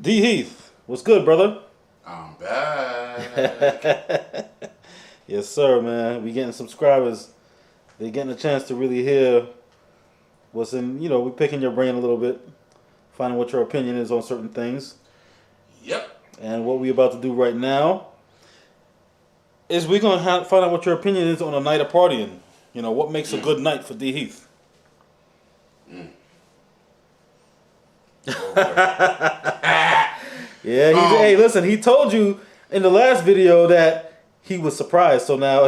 Dee Heath, what's good, brother? I'm back. Yes, sir, man. We getting subscribers. They getting a chance to really hear what's in. We picking your brain a little bit, finding what your opinion is on certain things. Yep. And what we about to do right now is we're gonna find out what your opinion is on a night of partying. What makes a good night for Dee Heath? Oh, boy. Yeah, hey, listen, he told you in the last video that he was surprised. So now,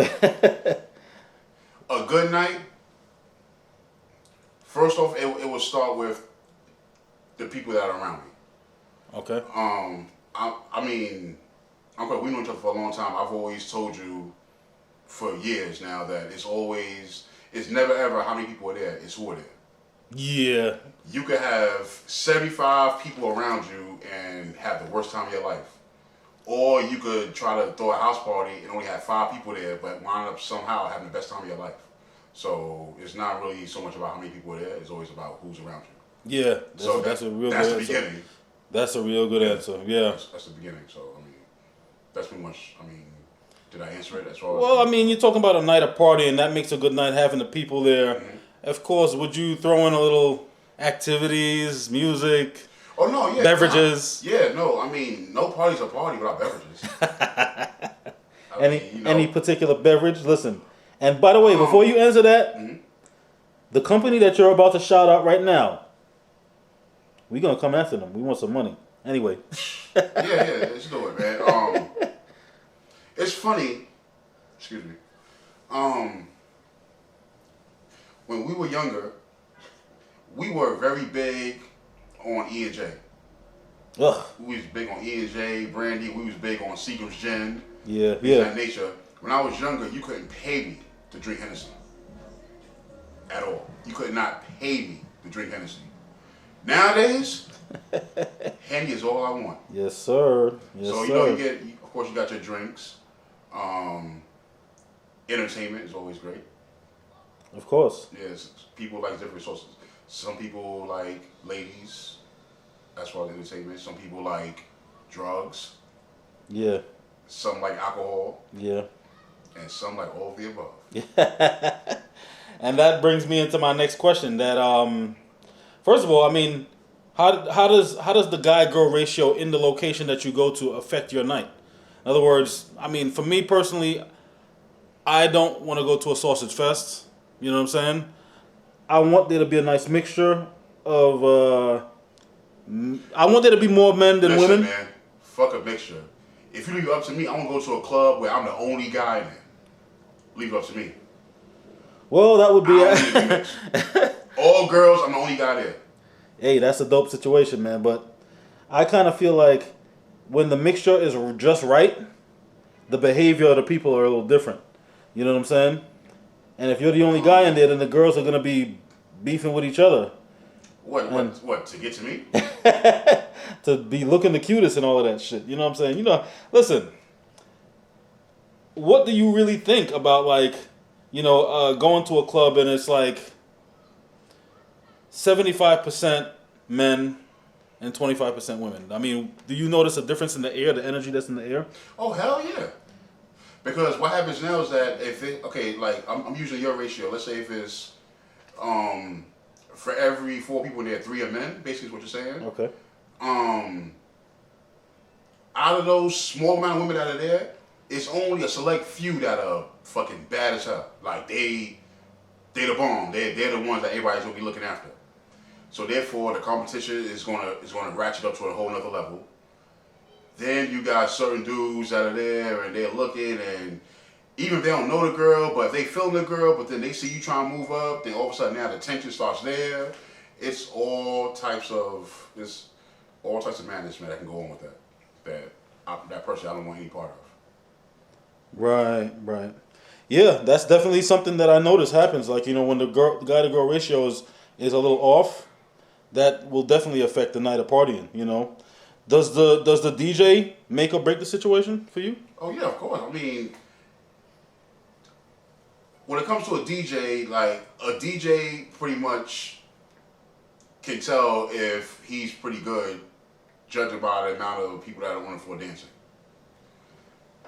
A good night. First off, it will start with the people that are around me. okay, I mean, Uncle, we know each other for a long time. I've always told you for years now that it's never ever how many people are there. It's who are there. yeah, You could have 75 people around you and have the worst time of your life. Or you could try to throw a house party and only have 5 people there, but wind up somehow having the best time of your life. So it's not really so much about how many people are there. It's always about who's around you. yeah. That's a real that's good the answer. beginning. That's a real good answer. Yeah. That's the beginning. So I mean, that's pretty much. I mean, did I answer it as far as? Well, I mean, you're talking about a night of party, and that makes a good night having the people there. Mhm. Of course, would you throw in a little activities, music, Oh no, yeah, beverages? nah. Yeah, no. I mean, no party's a party without beverages. Any particular beverage? Listen, and by the way, before you answer that, Mhm. the company that you're about to shout out right now, we're gonna come after them. We want some money. Anyway. yeah, let's do it, man. It's funny. Excuse me. When we were younger, we were very big on E and J. Ugh. We was big on E and J, brandy. We was big on Seagram's gin. Yeah, Things of yeah. that nature. When I was younger, you couldn't pay me to drink Hennessy at all. You could not pay me to drink Hennessy. Nowadays, Henny is all I want. Yes, sir. Yes, So sir. of course, you got your drinks. Entertainment is always great. Of course. Yes, people like different sources. Some people like ladies, as far as entertainment. Some people like drugs. Yeah. Some like alcohol, Yeah. and some like all of the above. And that brings me into my next question. That first of all, I mean, how does the guy girl ratio in the location that you go to affect your night? In other words, I mean, for me personally, I don't want to go to a sausage fest. You know what I'm saying? I want there to be a nice mixture of. I want there to be more men than Listen, women. man, fuck a mixture. If you leave it up to me, I want to go to a club where I'm the only guy in there. Leave it up to me. Well, that would I be. don't need to be mixed. All girls, I'm the only guy there. Hey, that's a dope situation, man. But I kind of feel like when the mixture is just right, the behavior of the people are a little different. You know what I'm saying? And if you're the only guy in there, then the girls are gonna be beefing with each other What? To get to me? to be looking the cutest and all of that shit. You know what I'm saying? Listen. What do you really think about going to a club and it's like 75% men and 25% women? I mean, do you notice a difference in the air, the energy that's in the air? Oh hell yeah! Because what happens now is that I'm using your ratio. Let's say if it's for every 4 people in there, 3 are men. Basically, is what you're saying. Okay. Out of those small amount of women that are there, it's only a select few that are fucking bad as hell. Like they're the bomb. They're the ones that everybody's gonna be looking after. So therefore, the competition is gonna ratchet up to a whole nother level. Then you got certain dudes that are there and they're looking, and even if they don't know the girl, but if they film the girl, but then they see you trying to move up, then all of a sudden now the tension starts there. It's all types of madness, man, that can go on with that. That person I don't want any part of. Right. Yeah, that's definitely something that I notice happens. Like, when the guy to girl ratio is a little off, that will definitely affect the night of partying. Does the DJ make or break the situation for you? Oh yeah, of course. I mean, when it comes to a DJ, like a DJ pretty much can tell if he's pretty good judging by the amount of people that are on the floor dancing.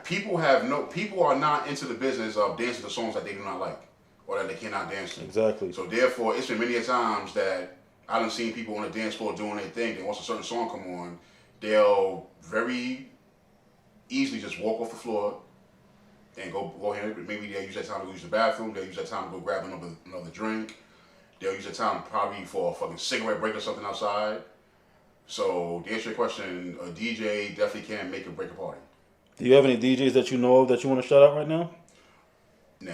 People are not into the business of dancing to songs that they do not like or that they cannot dance to. Exactly. So therefore, it's been many a times that I done seen people on the dance floor doing their thing. Then once a certain song come on, they'll very easily just walk off the floor and go ahead. Maybe they'll use that time to go use the bathroom. They'll use that time to go grab another drink. They'll use that time probably for a fucking cigarette break or something outside. So to answer your question, a DJ definitely can make or break a party. Do you have any DJs that you know of that you want to shout out right now? Nah.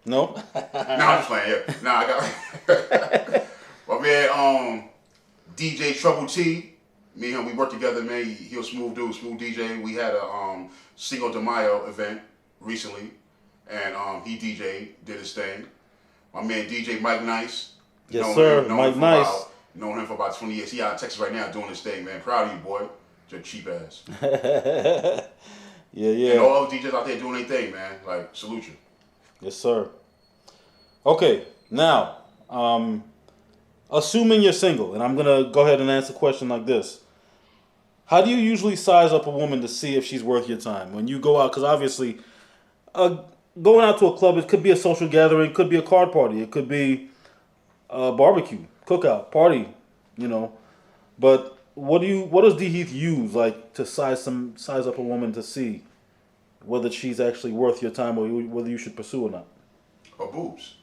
No? Nah, I'm just playing, yeah. Nah, I got my man, DJ Trouble T. Me and him, we worked together, man. He a smooth dude, smooth DJ. We had a Cinco de Mayo event recently, and he did his thing. My man DJ Mike Nice. Yes, sir. Mike Nice. Known him for about 20 years. He out in Texas right now doing his thing, man. Proud of you, boy. Your cheap ass. Yeah. And all the DJs out there doing their thing, man. Like, salute you. Yes, sir. Okay, now, assuming you're single, and I'm going to go ahead and answer a question like this. How do you usually size up a woman to see if she's worth your time? When you go out, because obviously, going out to a club, it could be a social gathering, it could be a card party, it could be a barbecue, cookout, party, you know. But what does Dee Heath use like to size up a woman to see whether she's actually worth your time or whether you should pursue or not? Her boobs.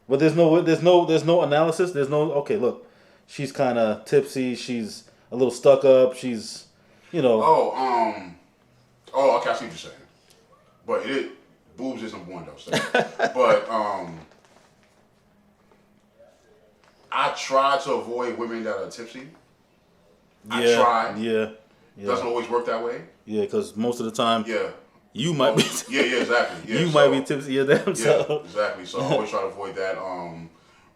But there's no analysis. There's no okay. Look, she's kind of tipsy. She's a little stuck up. She's, you know. Oh, okay. I see what you're saying. But boobs is number one though. So. But I try to avoid women that are tipsy. I try. Yeah. Doesn't always work that way. Yeah, because most of the time. Yeah. You might be. Yeah, exactly. Yeah, you might be tipsy your damn self. Yeah, exactly. So I always try to avoid that.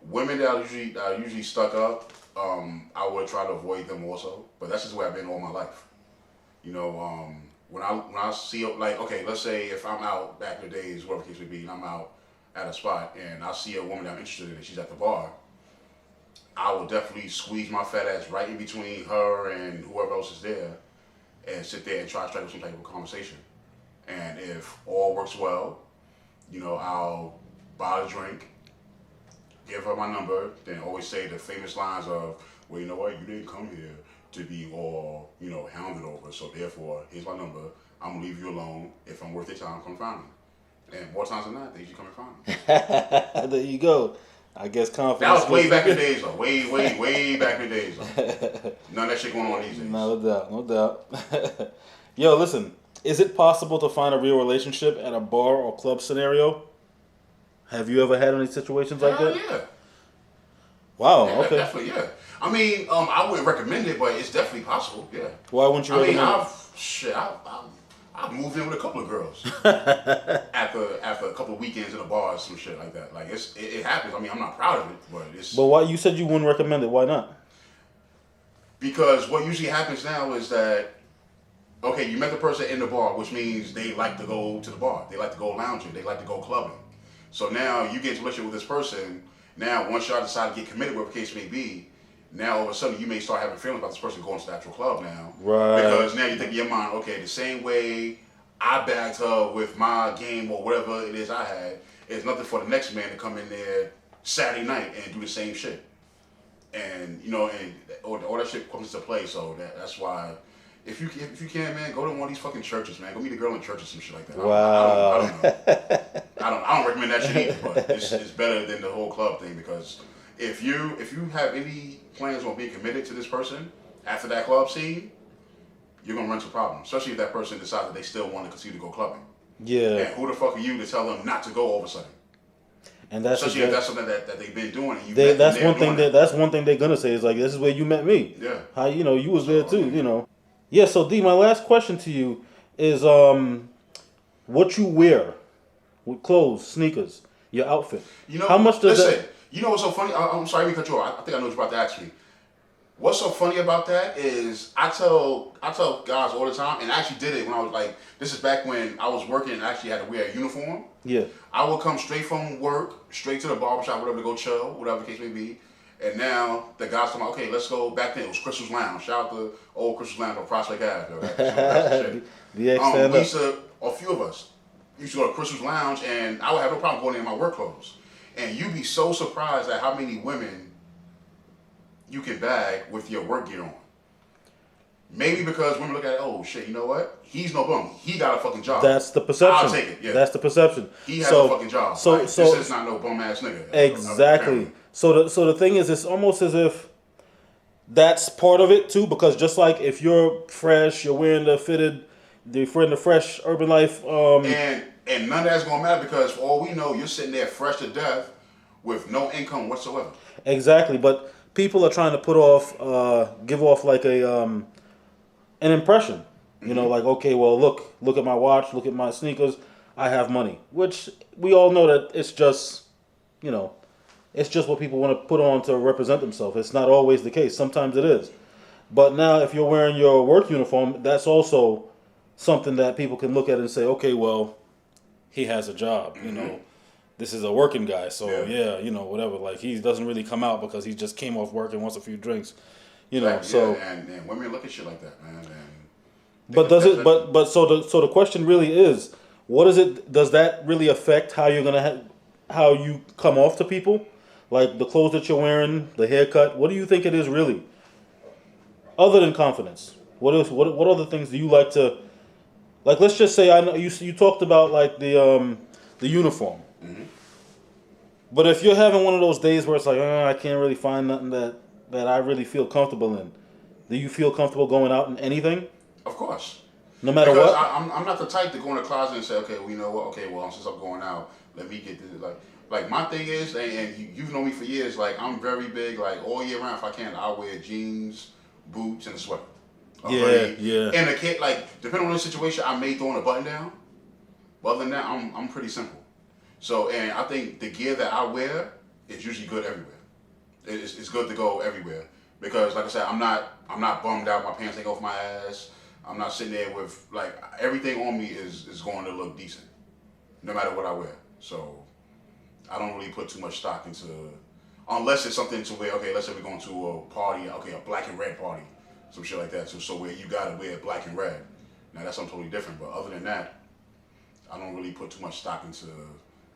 Women that are usually stuck up, I would try to avoid them also. But that's just the way I've been all my life. You know, when I see like, okay, let's say if I'm out back in the days, whatever the case may be, and I'm out at a spot and I see a woman that I'm interested in and she's at the bar, I will definitely squeeze my fat ass right in between her and whoever else is there and sit there and try to strike up some type of conversation. And if all works well, you know, I'll buy a drink, give her my number, then always say the famous lines of, well, you know what, you didn't come here to be all, you know, hounded over, so therefore, here's my number, I'm going to leave you alone. If I'm worth your time, come find me. And more times than not, they usually come and find me. There you go. I guess confidence. That was way back in the days, though. Way back in the days, though. None of that shit going on these days. No doubt. Yo, listen. Is it possible to find a real relationship at a bar or club scenario? Have you ever had any situations like that? Yeah. Wow, yeah, okay. Definitely, yeah. I mean, I wouldn't recommend it, but it's definitely possible, yeah. Why wouldn't you recommend it? I've moved in with a couple of girls after a couple of weekends in a bar or some shit like that. Like, it happens. I mean, I'm not proud of it, but it's... But why, you said you wouldn't recommend it. Why not? Because what usually happens now is that, okay, you met the person in the bar, which means they like to go to the bar. They like to go lounging. They like to go clubbing. So now you get into a relationship with this person. Now, once y'all decide to get committed, whatever the case may be, now all of a sudden you may start having feelings about this person going to the actual club now. Right. Because now you think in your mind, okay, the same way I bagged her with my game or whatever it is I had, it's nothing for the next man to come in there Saturday night and do the same shit. And, you know, and all that shit comes into play. So that's why... If you can, man, go to one of these fucking churches, man. Go meet a girl in church or some shit like that. Wow. I don't know. I don't recommend that shit either, but it's better than the whole club thing because if you have any plans on being committed to this person after that club scene, you're gonna run into problems. Especially if that person decides that they still want to continue to go clubbing. Yeah. And who the fuck are you to tell them not to go all of a sudden? And that's especially if that's something that they've been doing. And that's one thing they're gonna say is like, this is where you met me. Yeah. How you was there too, you know. Yeah, so D, my last question to you is what you wear with clothes, sneakers, your outfit. You know, how much does that... You know what's so funny? I'm sorry to cut you off. I think I know what you're about to ask me. What's so funny about that is I tell guys all the time, and I actually did it when I was like, this is back when I was working and I actually had to wear a uniform. Yeah. I would come straight from work, straight to the barbershop, whatever, to go chill, whatever the case may be. And now the guys talking about, okay, let's go back then. It was Crystal's Lounge. Shout out to old Crystal's Lounge on Prospect Ave. Yo. That's the shit. We used to, a few of us, used to go to Crystal's Lounge, and I would have no problem going in my work clothes. And you'd be so surprised at how many women you can bag with your work gear on. Maybe because women look at it, oh shit, you know what? He's no bum. He got a fucking job. That's the perception. I'll take it. Yeah. That's the perception. He has a fucking job. So this is not no bum ass nigga. Exactly. So the thing is, it's almost as if that's part of it too, because just like if you're fresh, you're wearing the fresh Urban Life. And none of that's gonna matter because for all we know, you're sitting there fresh to death with no income whatsoever. Exactly, but people are trying to give off like an impression. You know, like, okay, well, look at my watch, look at my sneakers, I have money. Which we all know that it's just, it's just what people want to put on to represent themselves. It's not always the case. Sometimes it is. But now if you're wearing your work uniform, that's also something that people can look at and say, okay, well, he has a job, This is a working guy, so whatever. Like, he doesn't really come out because he just came off work and wants a few drinks, So and women look at shit like that, man. But so the question really is, what is it? Does that really affect how you're how you come off to people? Like the clothes that you're wearing, the haircut. What do you think it is really? Other than confidence, what other things do you like to? Like, let's just say I know you talked about like the uniform. Mm-hmm. But if you're having one of those days where it's like, I can't really find nothing that I really feel comfortable in, do you feel comfortable going out in anything? Of course. No matter because what? I'm not the type to go in the closet and say, okay, well, you know what? Okay, well, since I'm going out, let me get this. Like my thing is, and you've known me for years, like, I'm very big, like, all year round, if I can, I'll wear jeans, boots, and a sweater. Yeah. And a kid, like, depending on the situation, I may throw in a button down. But other than that, I'm pretty simple. So, and I think the gear that I wear is usually good everywhere. It's good to go everywhere. Because, like I said, I'm not bummed out. My pants ain't off my ass. I'm not sitting there with, like, everything on me is going to look decent, no matter what I wear. So I don't really put too much stock into, unless it's something to where, okay, let's say we're going to a party, okay, a black and red party, some shit like that. So where you gotta wear black and red. Now that's something totally different. But other than that, I don't really put too much stock into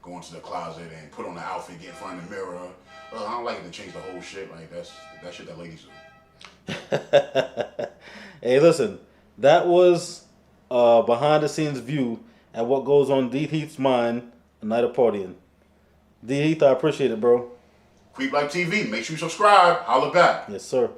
going to the closet and put on the outfit, get in front of the mirror. I don't like it to change the whole shit. Like, that's shit that ladies do. Hey, listen. That was a behind-the-scenes view at what goes on Dee Heath's mind a night of partying. Dee Heath, I appreciate it, bro. Creep-Lyfe TV. Make sure you subscribe. Holla back. Yes, sir.